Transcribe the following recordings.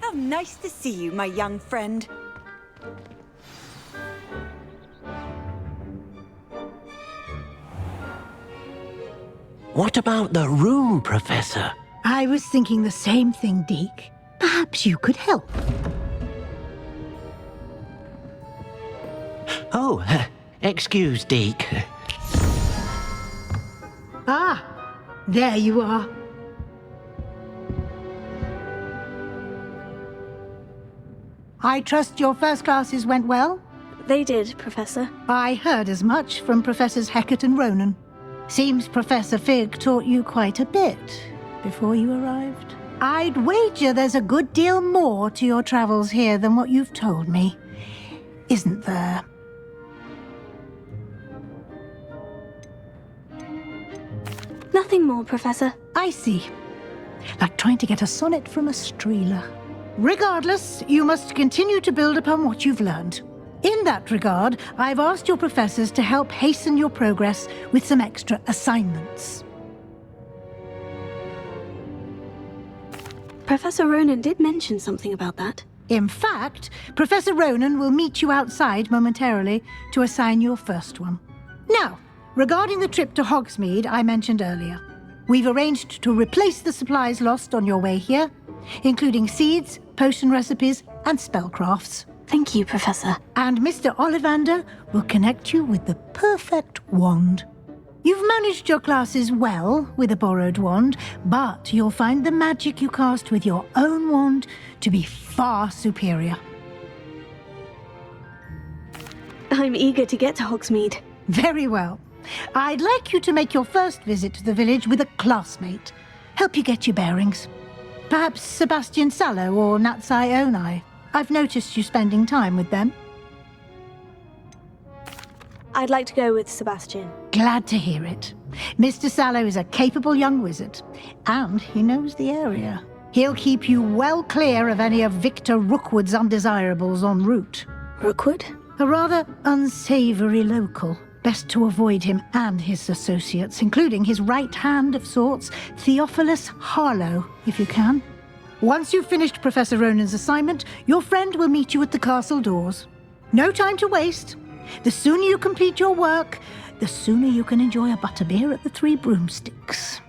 How nice to see you, my young friend. What about the room, Professor? I was thinking the same thing, Deke. Perhaps you could help. Oh, excuse, Deke. Ah, there you are. I trust your first classes went well? They did, Professor. I heard as much from Professors Hecat and Ronen. Seems Professor Fig taught you quite a bit before you arrived. I'd wager there's a good deal more to your travels here than what you've told me, isn't there? Nothing more, Professor. I see. Like trying to get a sonnet from a streeler. Regardless, you must continue to build upon what you've learned. In that regard, I've asked your professors to help hasten your progress with some extra assignments. Professor Ronen did mention something about that. In fact, Professor Ronen will meet you outside momentarily to assign your first one. Now, regarding the trip to Hogsmeade I mentioned earlier, we've arranged to replace the supplies lost on your way here, including seeds, potion recipes, and spellcrafts. Thank you, Professor. And Mr. Ollivander will connect you with the perfect wand. You've managed your classes well with a borrowed wand, but you'll find the magic you cast with your own wand to be far superior. I'm eager to get to Hogsmeade. Very well. I'd like you to make your first visit to the village with a classmate. Help you get your bearings. Perhaps Sebastian Sallow or Natsai Onai. I've noticed you spending time with them. I'd like to go with Sebastian. Glad to hear it. Mr. Sallow is a capable young wizard, and he knows the area. He'll keep you well clear of any of Victor Rookwood's undesirables en route. Rookwood? A rather unsavory local. Best to avoid him and his associates, including his right hand of sorts, Theophilus Harlow, if you can. Once you've finished Professor Ronen's assignment, your friend will meet you at the castle doors. No time to waste. The sooner you complete your work, the sooner you can enjoy a butterbeer at the Three Broomsticks.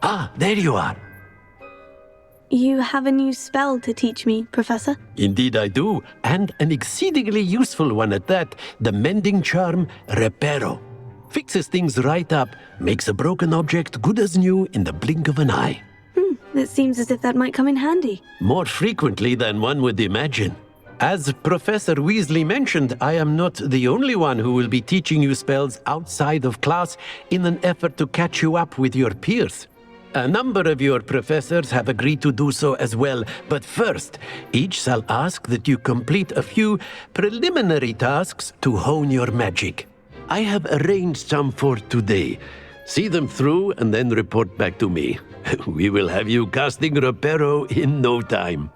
Ah, there you are. You have a new spell to teach me, Professor? Indeed I do, and an exceedingly useful one at that, the mending charm Reparo. Fixes things right up, makes a broken object good as new in the blink of an eye. It seems as if that might come in handy. More frequently than one would imagine. As Professor Weasley mentioned, I am not the only one who will be teaching you spells outside of class in an effort to catch you up with your peers. A number of your professors have agreed to do so as well, but first, each shall ask that you complete a few preliminary tasks to hone your magic. I have arranged some for today. See them through and then report back to me. We will have you casting Reparo in no time.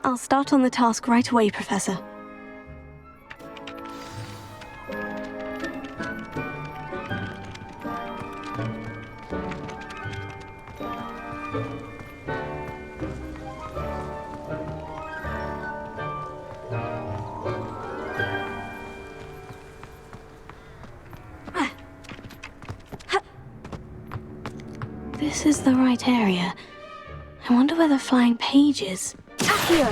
I'll start on the task right away, Professor. This is the right area. I wonder where the flying page is. Accio!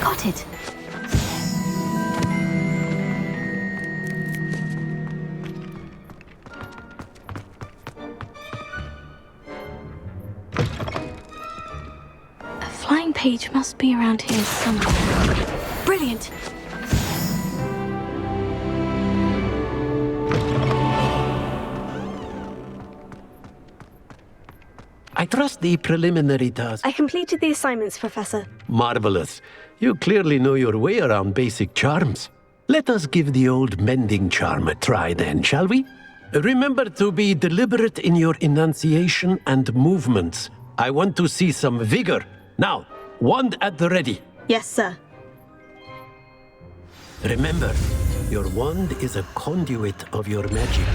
Got it. page must be around here somewhere. Brilliant! I trust the preliminary task. I completed the assignments, Professor. Marvelous. You clearly know your way around basic charms. Let us give the old mending charm a try then, shall we? Remember to be deliberate in your enunciation and movements. I want to see some vigor. Now, wand at the ready. Yes, sir. Remember, your wand is a conduit of your magic.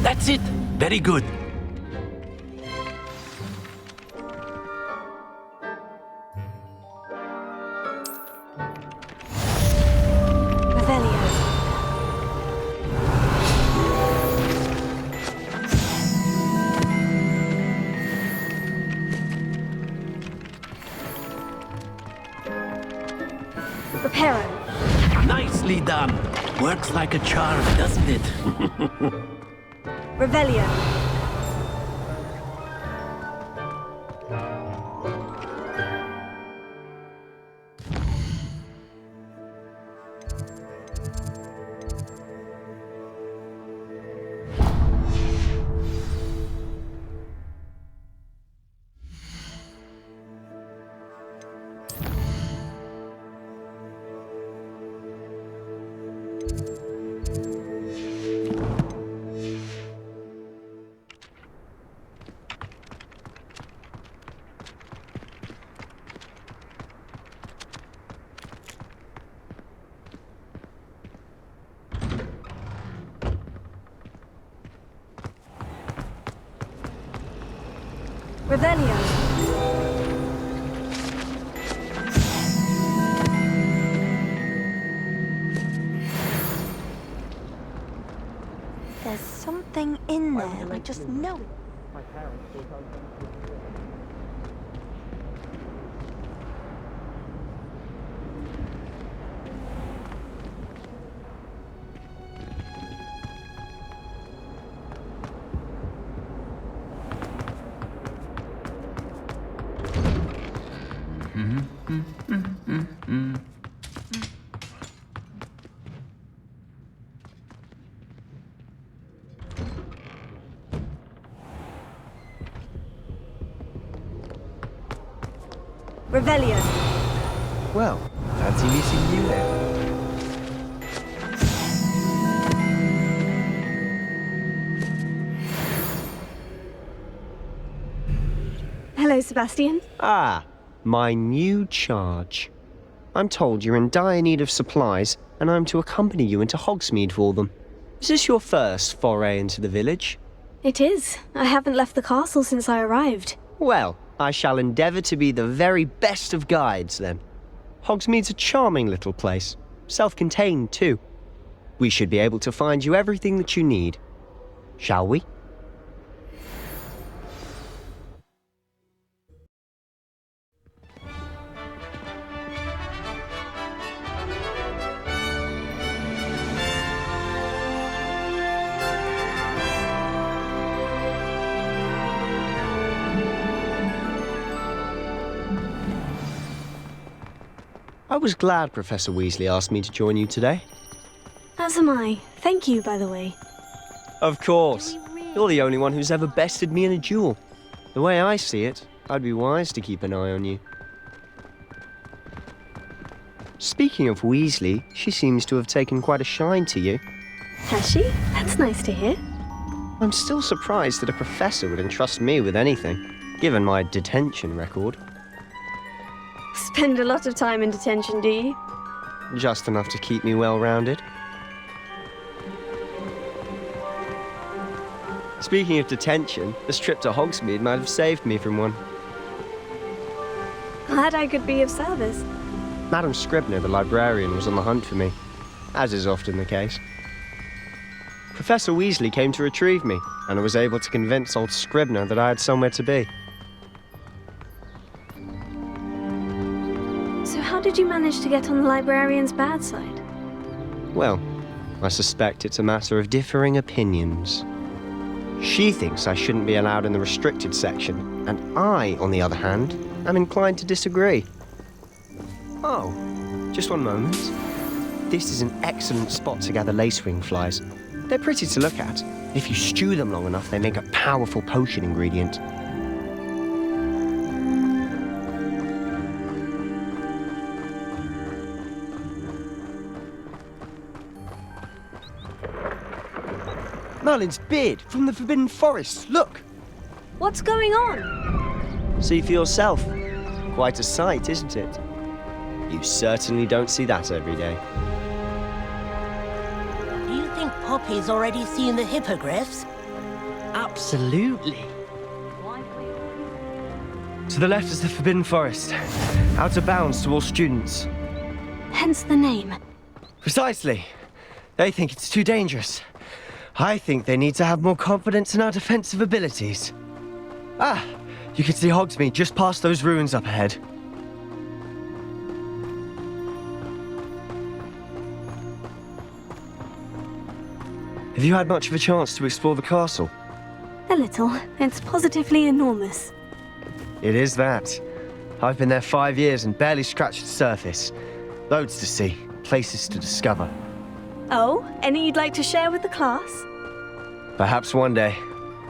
That's it! Very good. Revelio. Reparo. Nicely done. Works like a charm, doesn't it? Revelio. Revelio. There's something in there. I just know it. Revelio. Well, fancy meeting you then. Hello, Sebastian. Ah, my new charge. I'm told you're in dire need of supplies, and I'm to accompany you into Hogsmeade for them. Is this your first foray into the village? It is. I haven't left the castle since I arrived. Well, I shall endeavour to be the very best of guides, then. Hogsmeade's a charming little place, self-contained too. We should be able to find you everything that you need. Shall we? I was glad Professor Weasley asked me to join you today. As am I. Thank you, by the way. Of course. You're the only one who's ever bested me in a duel. The way I see it, I'd be wise to keep an eye on you. Speaking of Weasley, she seems to have taken quite a shine to you. Has she? That's nice to hear. I'm still surprised that a professor would entrust me with anything, given my detention record. Spend a lot of time in detention, do you? Just enough to keep me well-rounded. Speaking of detention, this trip to Hogsmeade might have saved me from one. Glad I could be of service. Madam Scribner, the librarian, was on the hunt for me, as is often the case. Professor Weasley came to retrieve me, and I was able to convince old Scribner that I had somewhere to be. manage to get on the librarian's bad side? Well, I suspect it's a matter of differing opinions. She thinks I shouldn't be allowed in the restricted section, and I, on the other hand, am inclined to disagree. Oh, just one moment. This is an excellent spot to gather lacewing flies. They're pretty to look at. If you stew them long enough, they make a powerful potion ingredient. Merlin's beard from the Forbidden Forest, look! What's going on? See for yourself. Quite a sight, isn't it? You certainly don't see that every day. Do you think Poppy's already seen the hippogriffs? Absolutely. To the left is the Forbidden Forest. Out of bounds to all students. Hence the name. Precisely. They think it's too dangerous. I think they need to have more confidence in our defensive abilities. Ah, you can see Hogsmeade just past those ruins up ahead. Have you had much of a chance to explore the castle? A little. It's positively enormous. It is that. I've been there 5 years and barely scratched the surface. Loads to see, places to discover. Oh, any you'd like to share with the class? Perhaps one day.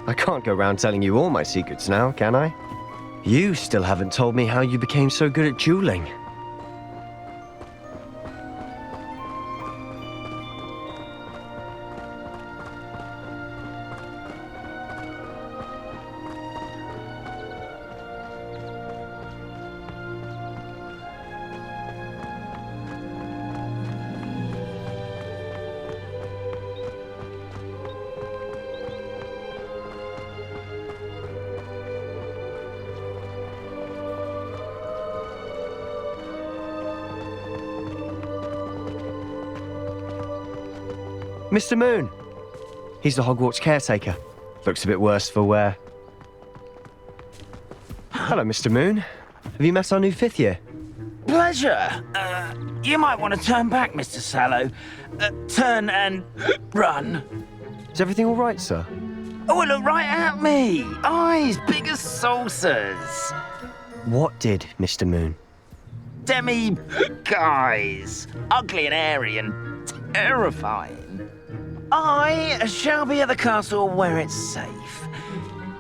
I can't go around telling you all my secrets now, can I? You still haven't told me how you became so good at dueling. Mr. Moon. He's the Hogwarts caretaker. Looks a bit worse for wear. Hello, Mr. Moon. Have you met our new 5th year? Pleasure. You might want to turn back, Mr. Sallow. Turn and run. Is everything all right, sir? Oh, look right at me. Eyes big as saucers. What did, Mr. Moon? Demi guys. Ugly and hairy and terrifying. I shall be at the castle where it's safe.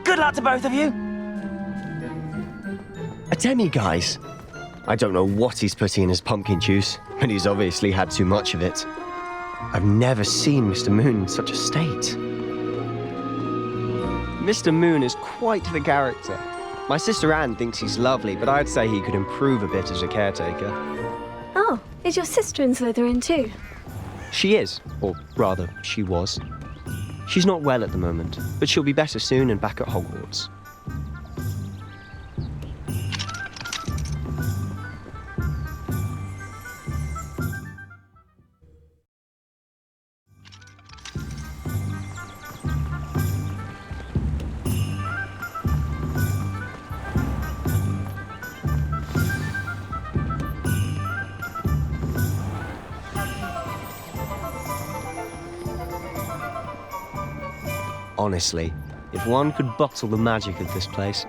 Good luck to both of you. A demi-guise? I don't know what he's putting in his pumpkin juice, but he's obviously had too much of it. I've never seen Mr. Moon in such a state. Mr. Moon is quite the character. My sister Anne thinks he's lovely, but I'd say he could improve a bit as a caretaker. Oh, is your sister in Slytherin too? She is, or rather, she was. She's not well at the moment, but she'll be better soon and back at Hogwarts. Honestly, if one could bottle the magic of this place.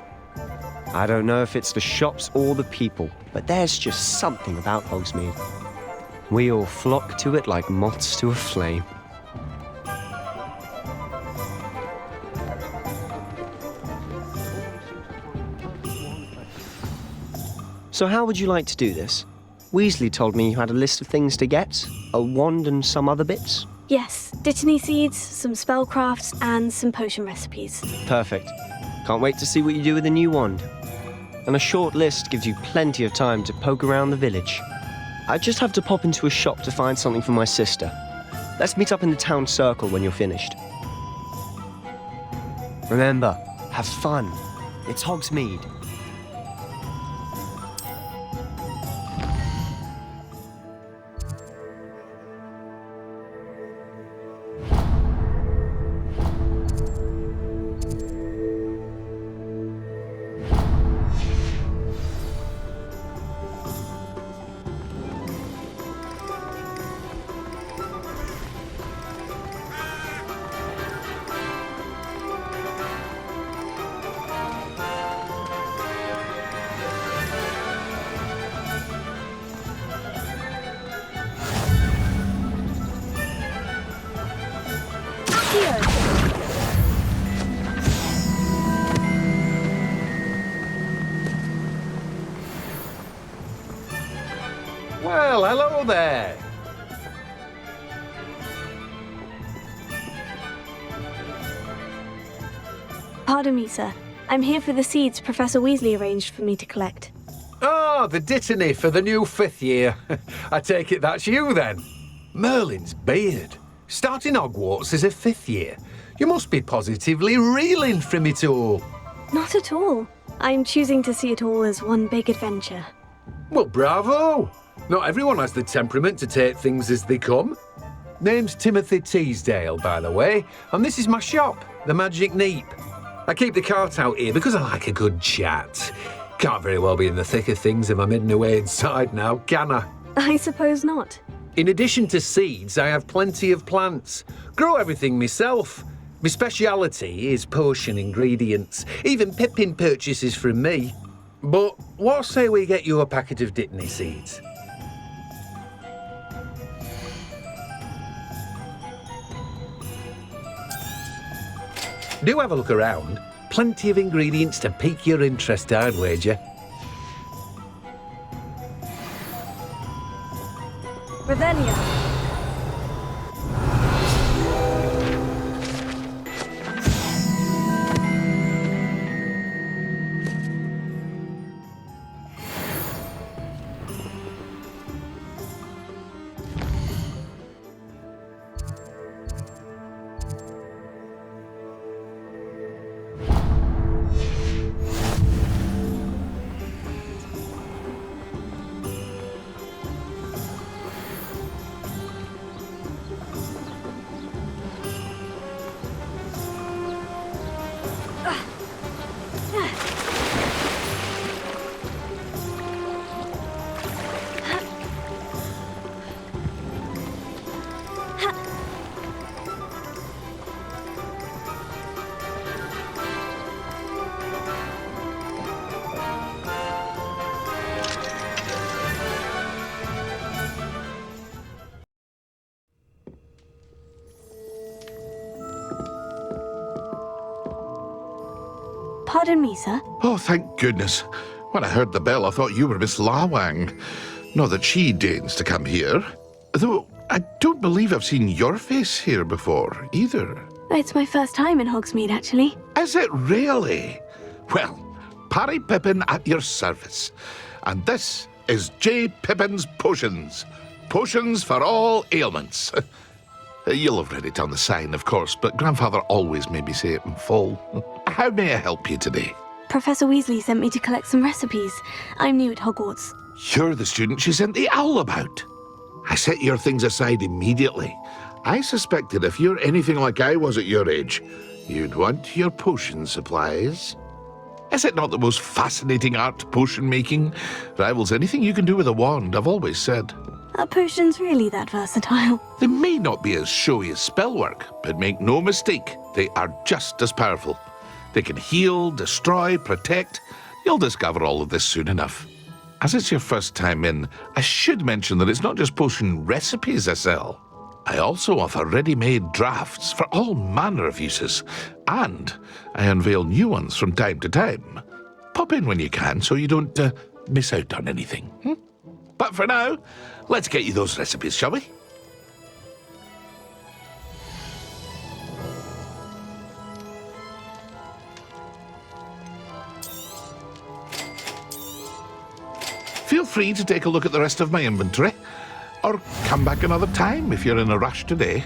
I don't know if it's the shops or the people, but there's just something about Hogsmeade. We all flock to it like moths to a flame. So how would you like to do this? Weasley told me you had a list of things to get, a wand and some other bits. Yes, Dittany seeds, some spellcrafts, and some potion recipes. Perfect. Can't wait to see what you do with the new wand. And a short list gives you plenty of time to poke around the village. I just have to pop into a shop to find something for my sister. Let's meet up in the town circle when you're finished. Remember, have fun. It's Hogsmeade. Well, hello there. Pardon me, sir. I'm here for the seeds Professor Weasley arranged for me to collect. Oh, the dittany for the new 5th year. I take it that's you, then. Merlin's beard. Starting Hogwarts as a 5th year. You must be positively reeling from it all. Not at all. I'm choosing to see it all as one big adventure. Well, bravo. Not everyone has the temperament to take things as they come. Name's Timothy Teasdale, by the way, and this is my shop, the Magic Neep. I keep the cart out here because I like a good chat. Can't very well be in the thick of things if I'm hidden away inside now, can I? I suppose not. In addition to seeds, I have plenty of plants. Grow everything myself. My speciality is potion ingredients. Even Pippin purchases from me. But what say we get you a packet of dittany seeds? Do have a look around. Plenty of ingredients to pique your interest, I'd wager. Revelio. Pardon me, sir. Oh, thank goodness. When I heard the bell, I thought you were Miss Lawang. Not that she deigns to come here. Though, I don't believe I've seen your face here before, either. It's my first time in Hogsmeade, actually. Is it really? Well, Parry Pippin at your service. And this is J. Pippin's Potions. Potions for all ailments. You'll have read it on the sign, of course, but Grandfather always made me say it in full. How may I help you today? Professor Weasley sent me to collect some recipes. I'm new at Hogwarts. You're the student she sent the owl about. I set your things aside immediately. I suspected if you're anything like I was at your age, you'd want your potion supplies. Is it not the most fascinating art, potion making? Rivals anything you can do with a wand, I've always said. Are potions really that versatile? They may not be as showy as spellwork, but make no mistake, they are just as powerful. They can heal, destroy, protect. You'll discover all of this soon enough. As it's your first time in, I should mention that it's not just potion recipes I sell. I also offer ready-made drafts for all manner of uses, and I unveil new ones from time to time. Pop in when you can so you don't miss out on anything. But for now, let's get you those recipes, shall we? Feel free to take a look at the rest of my inventory, or come back another time if you're in a rush today.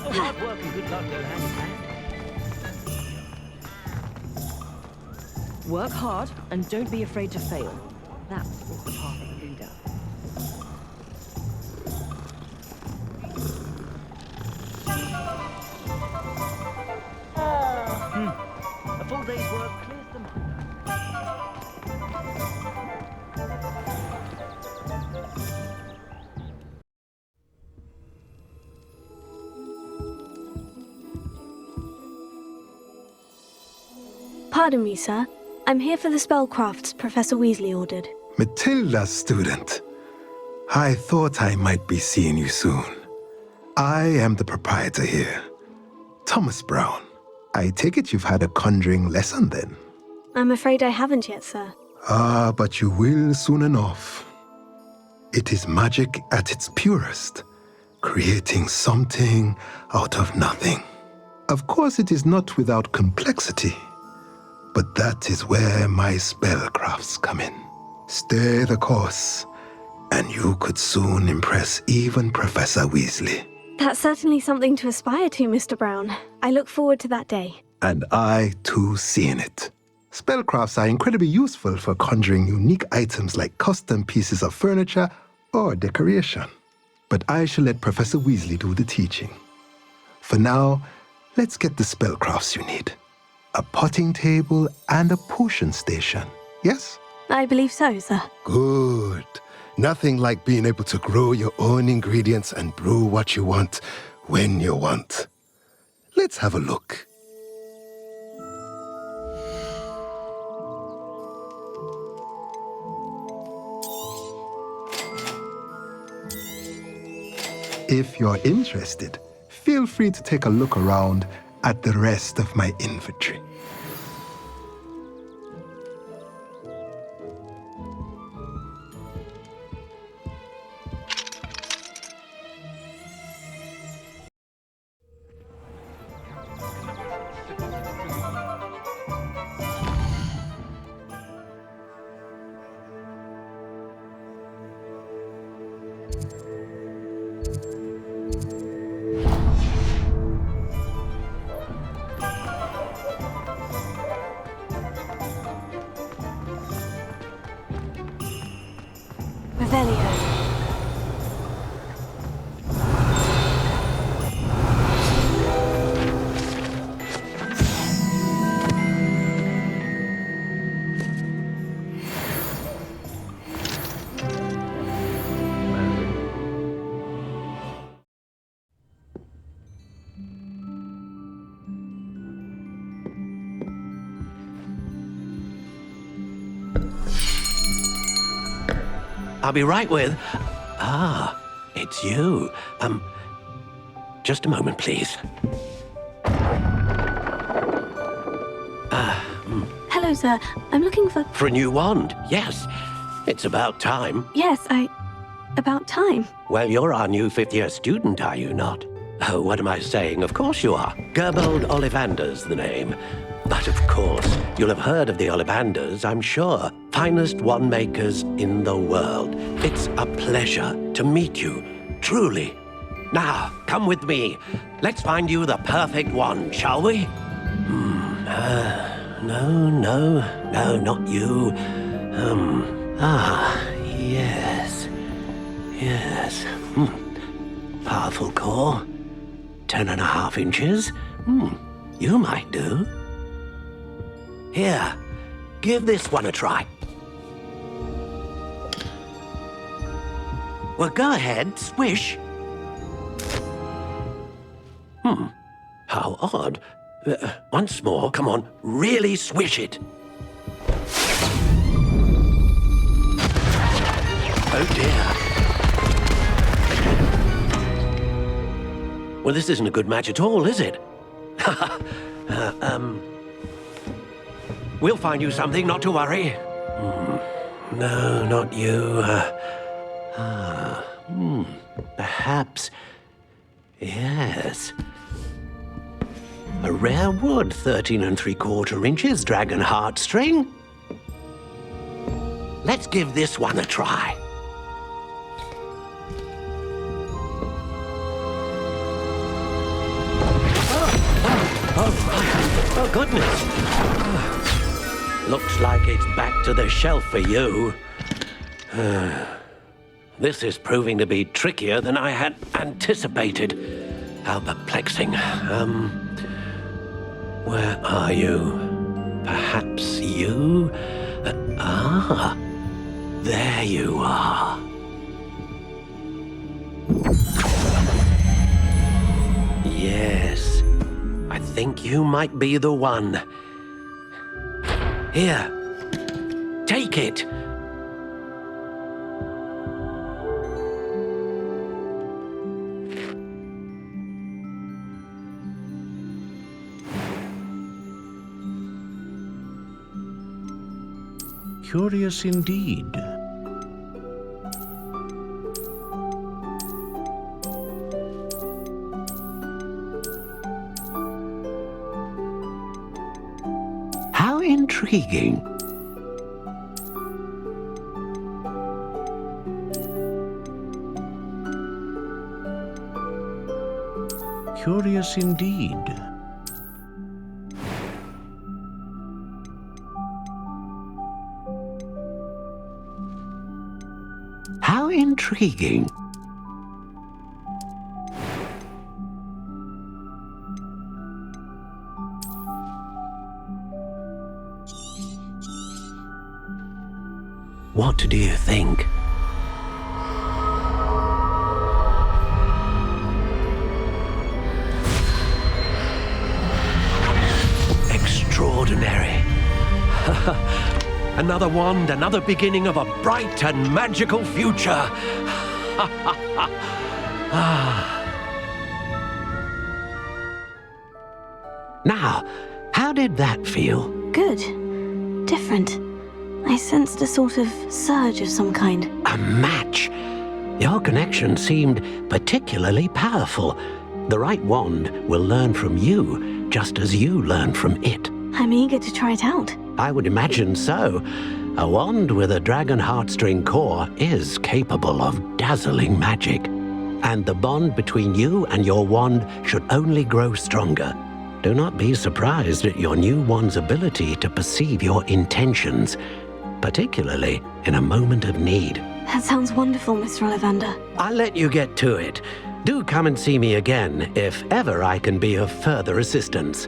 Hard work and good luck go hand in hand. Work hard and don't be afraid to fail. That is the path of the leader. A full day's work clears the mind. Pardon me, sir. I'm here for the spellcrafts Professor Weasley ordered. Matilda's student. I thought I might be seeing you soon. I am the proprietor here, Thomas Brown. I take it you've had a conjuring lesson then? I'm afraid I haven't yet, sir. Ah, but you will soon enough. It is magic at its purest, creating something out of nothing. Of course, it is not without complexity, but that is where my spellcrafts come in. Stay the course, and you could soon impress even Professor Weasley. That's certainly something to aspire to, Mr. Brown. I look forward to that day. And I, too, seeing it. Spellcrafts are incredibly useful for conjuring unique items like custom pieces of furniture or decoration. But I shall let Professor Weasley do the teaching. For now, let's get the spellcrafts you need. A potting table and a potion station, yes? I believe so, sir. Good. Nothing like being able to grow your own ingredients and brew what you want when you want. Let's have a look. If you're interested, feel free to take a look around at the rest of my inventory. I'll be right with... Ah, it's you. Just a moment, please. Hello, sir. I'm looking for... For a new wand, yes. It's about time. Yes, about time. Well, you're our new fifth-year student, are you not? Oh, what am I saying? Of course you are. Gerbold Ollivander's the name. But of course, you'll have heard of the Ollivanders, I'm sure. Finest wand makers in the world. It's a pleasure to meet you, truly. Now, come with me. Let's find you the perfect wand, shall we? No, not you. Yes. Powerful core. 10.5 inches. You might do. Here, give this one a try. Well, go ahead, swish. How odd. Once more, come on, really swish it. Oh dear. Well, this isn't a good match at all, is it? We'll find you something, not to worry. No, not you. Perhaps... Yes. A rare wood, 13 3/4 inches, dragon heartstring. Let's give this one a try. Oh, goodness. Looks like it's back to the shelf for you. This is proving to be trickier than I had anticipated. How perplexing. Where are you? Perhaps you? There you are. Yes, I think you might be the one. Here, take it. Curious indeed. How intriguing. Curious indeed. How intriguing. What do you think? Extraordinary. Another wand, another beginning of a bright and magical future. Now, how did that feel? Good. Different. I sensed a sort of surge of some kind. A match. Your connection seemed particularly powerful. The right wand will learn from you, just as you learn from it. I'm eager to try it out. I would imagine so. A wand with a dragon heartstring core is capable of dazzling magic. And the bond between you and your wand should only grow stronger. Do not be surprised at your new wand's ability to perceive your intentions, particularly in a moment of need. That sounds wonderful, Mr. Ollivander. I'll let you get to it. Do come and see me again if ever I can be of further assistance.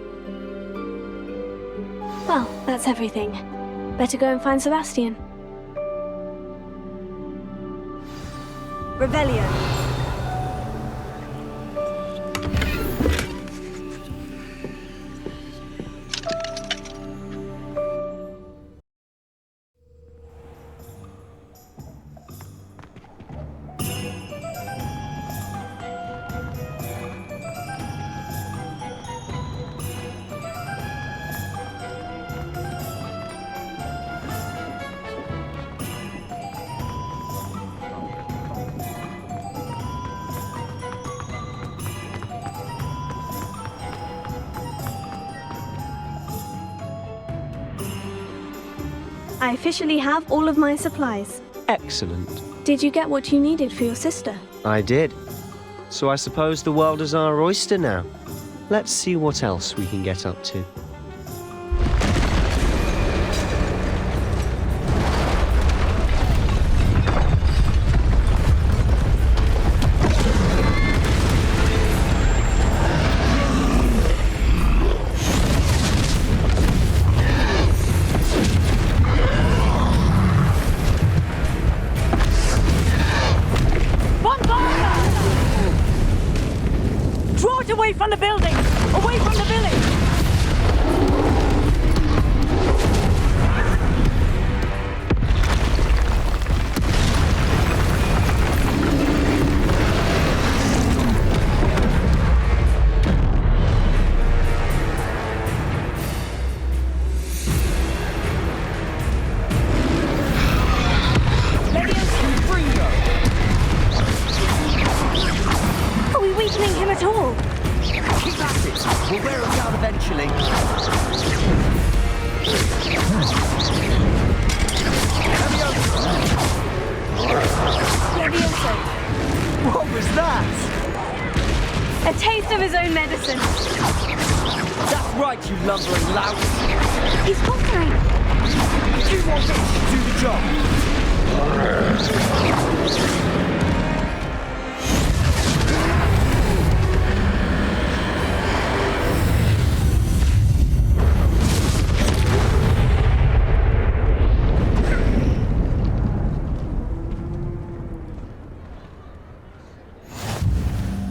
Well, that's everything. Better go and find Sebastian. Revelio. I officially have all of my supplies. Excellent. Did you get what you needed for your sister? I did. So I suppose the world is our oyster now. Let's see what else we can get up to. Away from the building! Away from the village! Are we weakening him at all? Keep at it. We'll wear him down eventually. Levioso. What was that? A taste of his own medicine. That's right, you lumbering lout. He's conquering. You want it to do the job.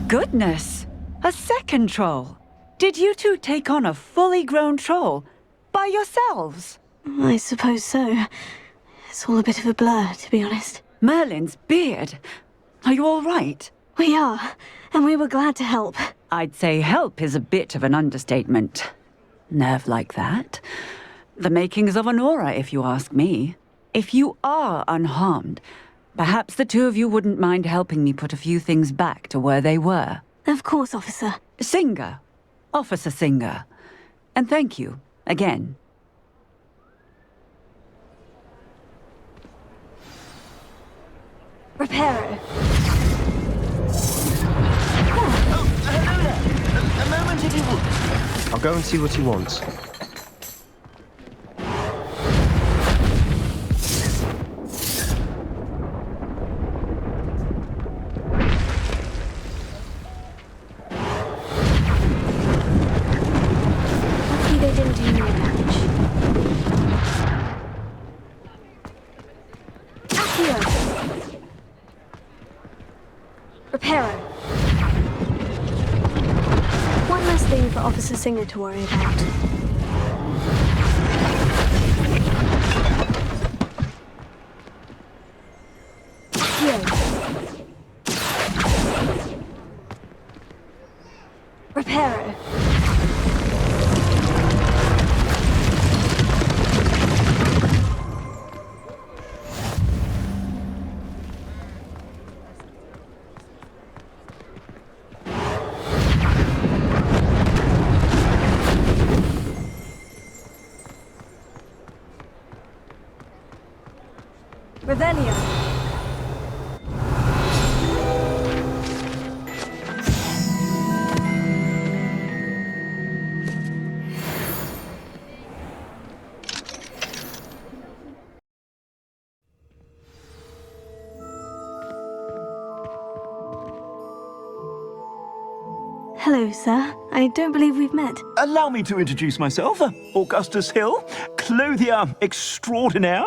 Goodness! A second troll! Did you two take on a fully grown troll? By yourselves? I suppose so. It's all a bit of a blur, to be honest. Merlin's beard! Are you all right? We are, and we were glad to help. I'd say help is a bit of an understatement. Nerve like that. The makings of an aura, if you ask me. If you are unharmed, perhaps the two of you wouldn't mind helping me put a few things back to where they were. Of course, officer. Singer. Officer Singer. And thank you, again. Reparo. Hello there. A moment if you would. I'll go and see what he wants. Lucky they didn't do no damage. Accio. Reparo. One less thing for Officer Singer to worry about. Reparo. Revelio. Hello, sir. I don't believe we've met. Allow me to introduce myself, Augustus Hill, clothier extraordinaire.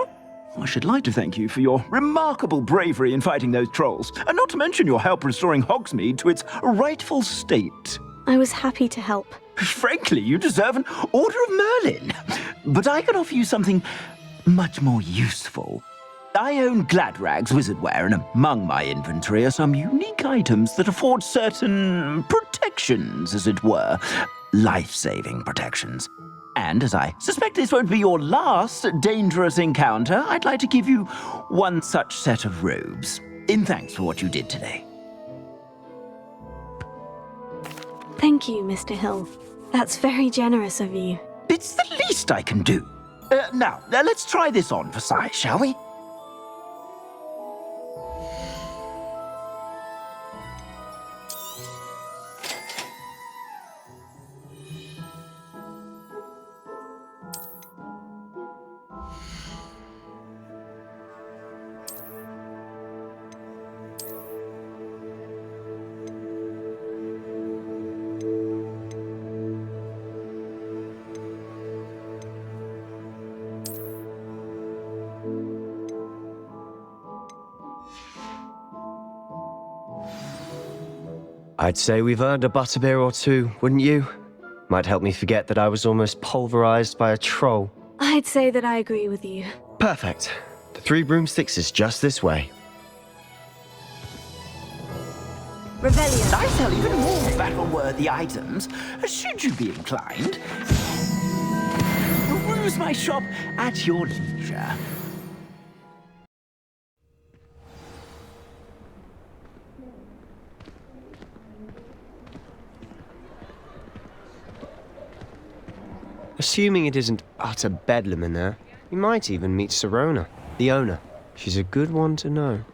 I should like to thank you for your remarkable bravery in fighting those trolls, and not to mention your help restoring Hogsmeade to its rightful state. I was happy to help. Frankly, you deserve an Order of Merlin. But I can offer you something much more useful. I own Gladrags wizardware, and among my inventory are some unique items that afford certain protections, as it were. Life-saving protections. And as I suspect this won't be your last dangerous encounter, I'd like to give you one such set of robes, in thanks for what you did today. Thank you, Mr. Hill. That's very generous of you. It's the least I can do. Now, let's try this on for size, shall we? I'd say we've earned a butterbeer or two, wouldn't you? Might help me forget that I was almost pulverized by a troll. I'd say that I agree with you. Perfect. The 3 Broomsticks is just this way. Revelio. I sell even more battle-worthy items, should you be inclined. Peruse my shop at your leisure. Assuming it isn't utter bedlam in there, you might even meet Serona, the owner. She's a good one to know.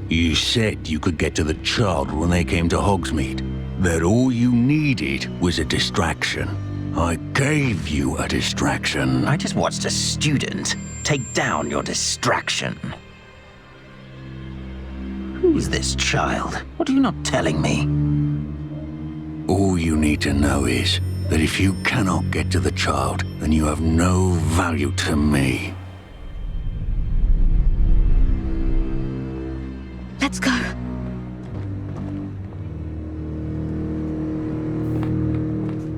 You said you could get to the child when they came to Hogsmeade. That all you needed was a distraction. I gave you a distraction. I just watched a student take down your distraction. Who's this child? What are you not telling me? All you need to know is that if you cannot get to the child, then you have no value to me. Let's go.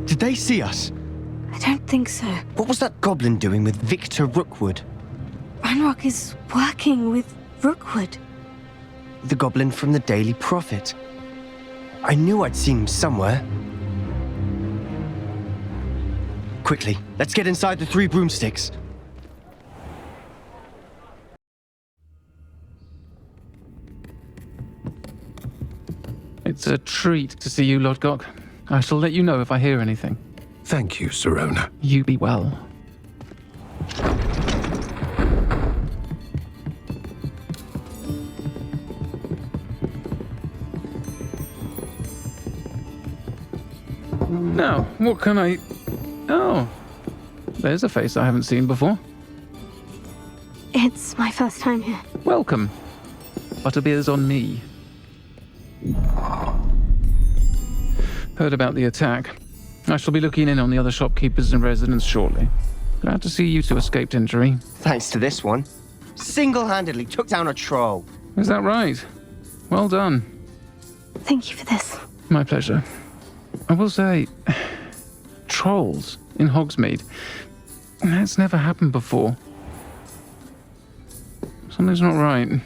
Did they see us? I don't think so. What was that goblin doing with Victor Rookwood? Ranrok is working with Rookwood. The goblin from the Daily Prophet. I knew I'd seen him somewhere. Quickly, let's get inside the 3 broomsticks. It's a treat to see you, Lodgok. I shall let you know if I hear anything. Thank you, Sirona. You be well. Now, what can I... Oh, there's a face I haven't seen before. It's my first time here. Welcome. Butterbeer's on me. Heard about the attack. I shall be looking in on the other shopkeepers and residents shortly. Glad to see you two escaped injury. Thanks to this one. Single-handedly took down a troll. Is that right? Well done. Thank you for this. My pleasure. I will say, trolls in Hogsmeade. That's never happened before. Something's not right.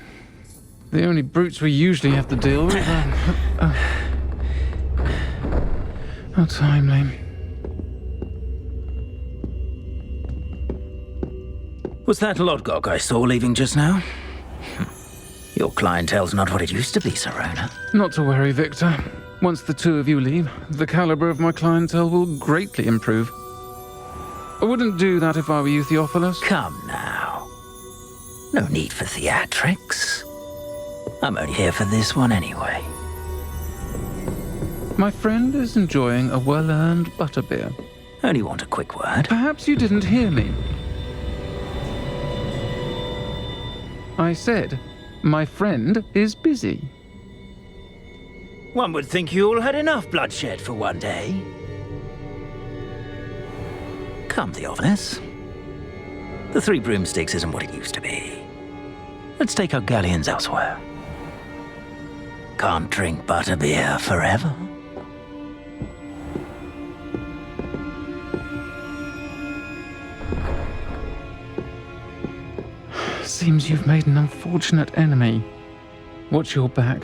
The only brutes we usually have to deal with are... How timely. Was that Lodgok I saw leaving just now? Your clientele's not what it used to be, Sirona. Not to worry, Victor. Once the two of you leave, the caliber of my clientele will greatly improve. I wouldn't do that if I were you, Theophilus. Come now. No need for theatrics. I'm only here for this one anyway. My friend is enjoying a well-earned butterbeer. Only want a quick word. Perhaps you didn't hear me. I said, my friend is busy. One would think you all had enough bloodshed for one day. Come, Theophilus. The 3 broomsticks isn't what it used to be. Let's take our galleons elsewhere. Can't drink butterbeer forever. Seems you've made an unfortunate enemy. Watch your back.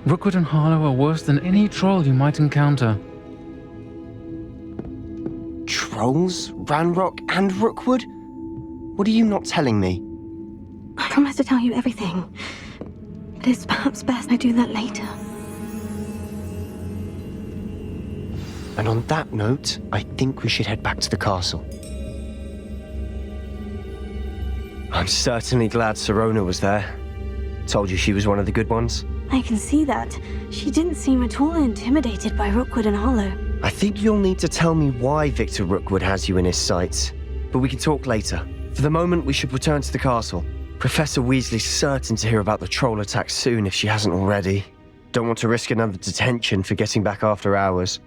Rookwood and Harlow are worse than any troll you might encounter. Trolls? Ranrok and Rookwood? What are you not telling me? I promise to tell you everything. But it's perhaps best I do that later. And on that note, I think we should head back to the castle. I'm certainly glad Sirona was there. Told you she was one of the good ones. I can see that. She didn't seem at all intimidated by Rookwood and Harlow. I think you'll need to tell me why Victor Rookwood has you in his sights. But we can talk later. For the moment, we should return to the castle. Professor Weasley's certain to hear about the troll attack soon if she hasn't already. Don't want to risk another detention for getting back after hours.